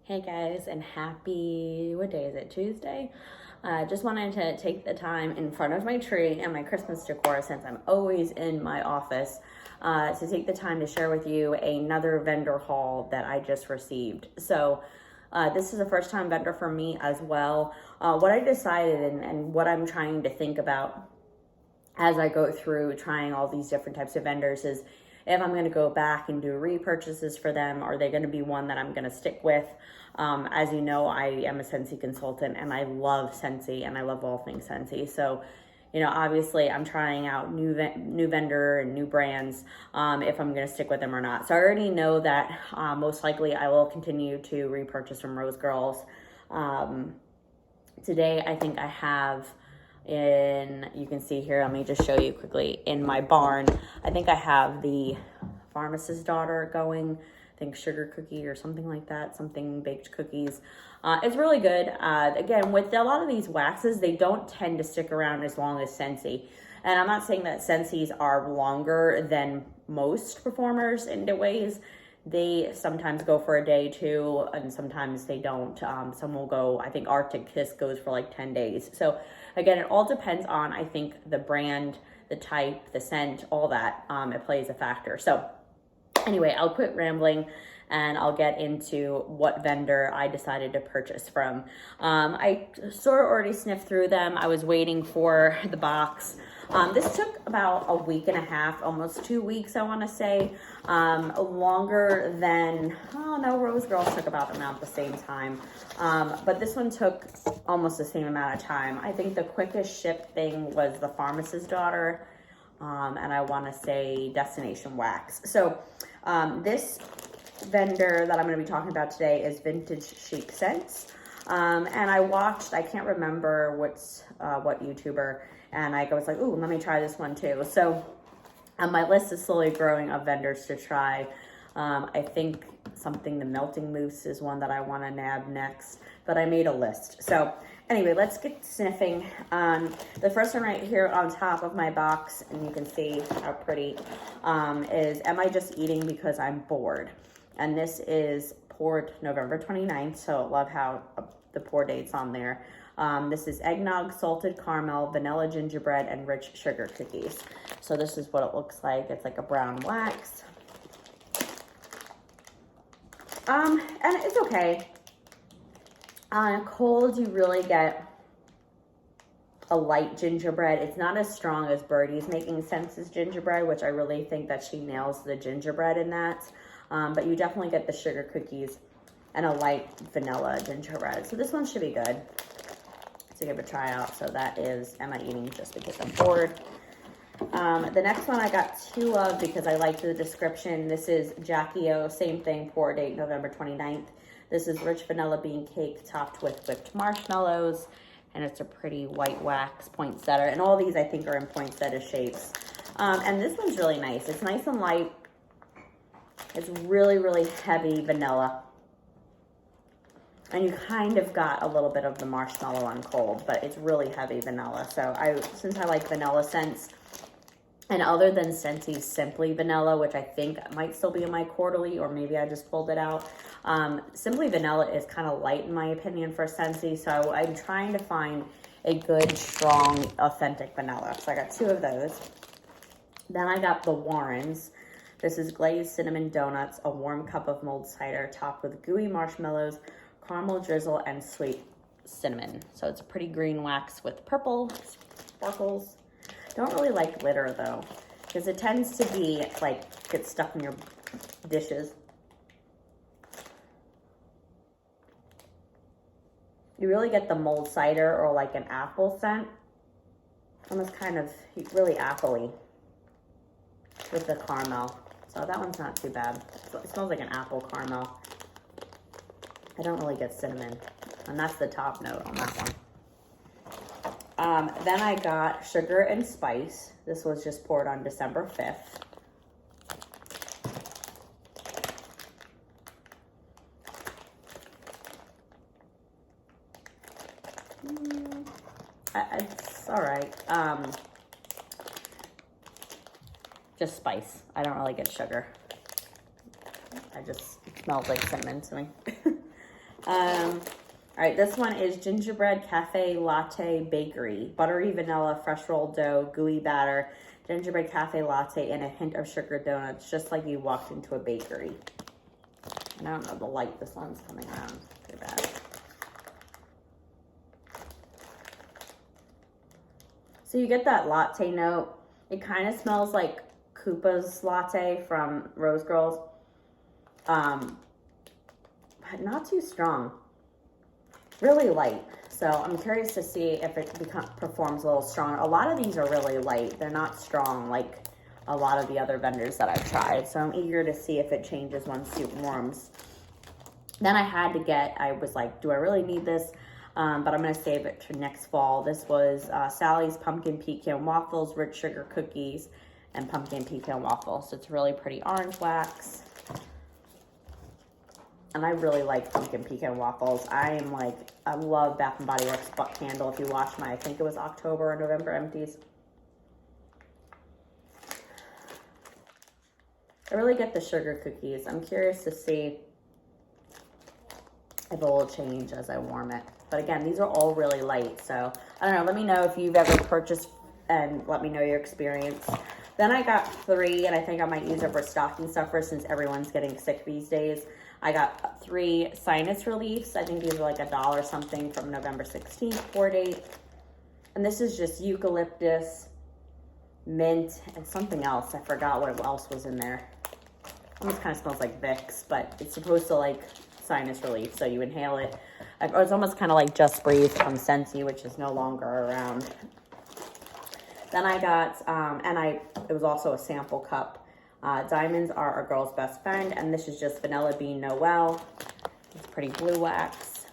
Hey guys, and happy, what day is it, Tuesday? Just wanted to take the time in front of my tree and my Christmas decor, since I'm always in my office, to take the time to share with you another vendor haul that I just received. So this is a first time vendor for me as well. What I decided and what I'm trying to think about as I go through trying all these different types of vendors is if I'm going to go back and do repurchases for them, are they going to be one that I'm going to stick with? As you know, I am a Scentsy consultant and I love Scentsy and I love all things Scentsy. So, you know, obviously I'm trying out new vendor and new brands if I'm going to stick with them or not. So I already know that most likely I will continue to repurchase from Rose Girls. Today, I think I have you can see here, let me just show you quickly, in my barn, I think I have the Pharmacist's Daughter going, I think sugar cookie or something like that, something baked cookies. It's really good. Again, with a lot of these waxes, they don't tend to stick around as long as Scentsy. And I'm not saying that Scentsys are longer than most performers in the ways. They sometimes go for a day too, and sometimes they don't. Some will go, I think Arctic Kiss goes for like 10 days. So again, it all depends on, I think, the brand, the type, the scent, all that. It plays a factor. So anyway, I'll quit rambling and I'll get into what vendor I decided to purchase from. I sort of already sniffed through them. I was waiting for the box. This took about a week and a half, almost 2 weeks, I want to say. Longer than, oh no, Rose Girls took about around the same time. But this one took almost the same amount of time. I think the quickest ship thing was the Pharmacist's Daughter. And I want to say Destination Wax. So this vendor that I'm going to be talking about today is Vintage Chic Scents. And I watched, I can't remember what YouTuber, and I was like, ooh, let me try this one too. So my list is slowly growing of vendors to try. I think the Melting Mousse is one that I want to nab next, but I made a list. So anyway, let's get sniffing. The first one right here on top of my box, and you can see how pretty, is Am I Just Eating Because I'm Bored? And this is poured November 29th, so I love how the pour date's on there. This is eggnog, salted caramel, vanilla gingerbread, and rich sugar cookies. So this is what it looks like. It's like a brown wax. And it's okay. On cold, you really get a light gingerbread. It's not as strong as Birdie's Making Sense's gingerbread, which I really think that she nails the gingerbread in that. But you definitely get the sugar cookies and a light vanilla gingerbread. So this one should be good to give a try out. So that is Am I Eating Just Because I'm Bored? The next one I got two of because I liked the description. This is Jackie O, same thing, pour date November 29th. This is rich vanilla bean cake topped with whipped marshmallows, and it's a pretty white wax poinsettia. And all these I think are in poinsettia shapes. And this one's really nice. It's nice and light. It's really, really heavy vanilla. And you kind of got a little bit of the marshmallow on cold, but it's really heavy vanilla. So since I like vanilla scents, and other than Scentsy's Simply Vanilla, which I think might still be in my quarterly, or maybe I just pulled it out, Simply Vanilla is kind of light in my opinion for Scentsy. So I'm trying to find a good, strong, authentic vanilla. So I got two of those. Then I got the Warrens. This is glazed cinnamon donuts, a warm cup of mulled cider topped with gooey marshmallows, caramel drizzle, and sweet cinnamon. So it's a pretty green wax with purple sparkles. Don't really like glitter though, because it tends to be like get stuck in your dishes. You really get the mulled cider or like an apple scent. Almost kind of really appley with the caramel. So that one's not too bad. It smells like an apple caramel. I don't really get cinnamon, and that's the top note on that one. Then I got Sugar and Spice. This was just poured on December 5th. It's all right. Just spice. I don't really get sugar. It smells like cinnamon to me. All right, this one is gingerbread cafe latte bakery, buttery vanilla, fresh rolled dough, gooey batter, gingerbread cafe latte, and a hint of sugar donuts, just like you walked into a bakery. And I don't know the light this one's coming around. Too bad. So you get that latte note. It kind of smells like Koopa's latte from Rose Girls, but not too strong. Really light. So I'm curious to see if it performs a little stronger. A lot of these are really light. They're not strong like a lot of the other vendors that I've tried. So I'm eager to see if it changes once it warms. Then I was like, do I really need this? But I'm going to save it to next fall. This was Sally's Pumpkin Pecan Waffles, Rich Sugar Cookies, and Pumpkin Pecan Waffles. So it's really pretty orange wax. And I really like Pumpkin Pecan Waffles. I love Bath & Body Works Butt Candle. If you watch I think it was October or November empties. I really get the sugar cookies. I'm curious to see if it will change as I warm it. But again, these are all really light. So I don't know. Let me know if you've ever purchased and let me know your experience. Then I got 3, and I think I might use it for stocking stuffers since everyone's getting sick these days. I got 3 sinus reliefs. I think these are like $1 something from November 16th pour date. And this is just eucalyptus, mint, and something else. I forgot what else was in there. Almost kind of smells like Vicks, but it's supposed to like sinus relief. So you inhale it. It's almost kind of like Just Breathe from Scentsy, which is no longer around. Then I got, it was also a sample cup. Diamonds are a girl's best friend, and this is just Vanilla Bean Noel. It's pretty blue wax.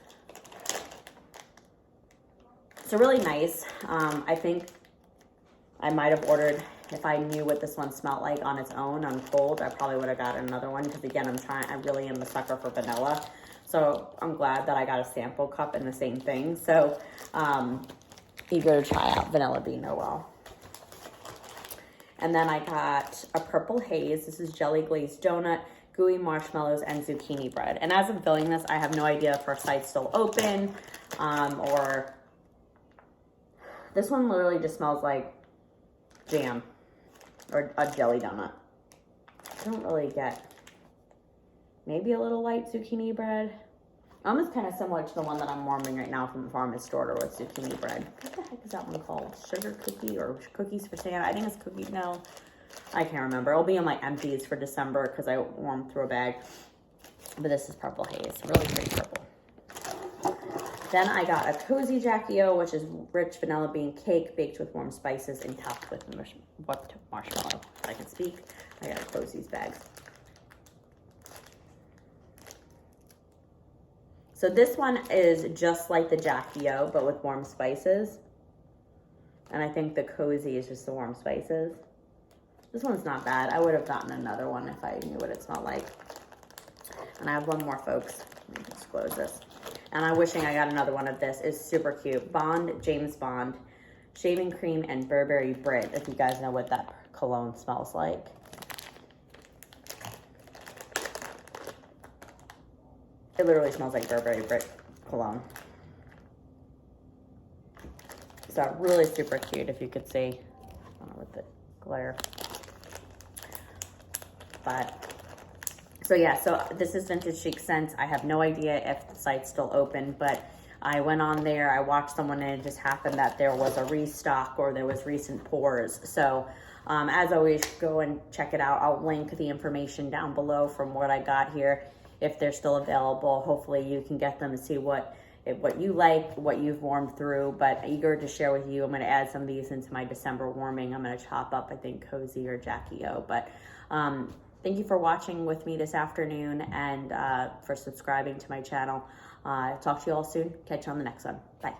So really nice. I think I might have ordered, if I knew what this one smelled like on its own, on cold, I probably would have gotten another one, because again, I really am a sucker for vanilla. So I'm glad that I got a sample cup and the same thing. So eager to try out Vanilla Bean Noel. And then I got a purple haze. This is jelly glazed donut, gooey marshmallows, and zucchini bread. And as I'm filling this, I have no idea if our site's still open or this one literally just smells like jam or a jelly donut. I don't really get, maybe a little light zucchini bread. Almost kind of similar to the one that I'm warming right now from the farmer's store with zucchini bread. What the heck is that one called? Sugar cookie or cookies for Santa? I think it's cookies. No, I can't remember. It'll be in my empties for December because I warmed through a bag. But this is purple haze. Really pretty purple. Then I got a cozy Jackie O, which is rich vanilla bean cake baked with warm spices and topped with whipped marshmallow. If I can speak. I got a cozy's bag. So this one is just like the Jackie O, but with warm spices. And I think the cozy is just the warm spices. This one's not bad. I would have gotten another one if I knew what it smelled like. And I have one more, folks. Let me just close this. And I'm wishing I got another one of this. It's super cute. Bond, James Bond, shaving cream, and Burberry Brit, if you guys know what that cologne smells like. It literally smells like Burberry Brit cologne. So really super cute, if you could see. I don't know with the glare. But, so yeah, so this is Vintage Chic Scents. I have no idea if the site's still open, but I went on there, I watched someone, and it just happened that there was a restock or there was recent pours. So as always, go and check it out. I'll link the information down below from what I got here. If they're still available, hopefully you can get them and see what you like, what you've warmed through, but eager to share with you. I'm going to add some of these into my December warming. I'm going to chop up, I think, Cozy or Jackie O. But thank you for watching with me this afternoon and for subscribing to my channel. Talk to you all soon. Catch you on the next one. Bye.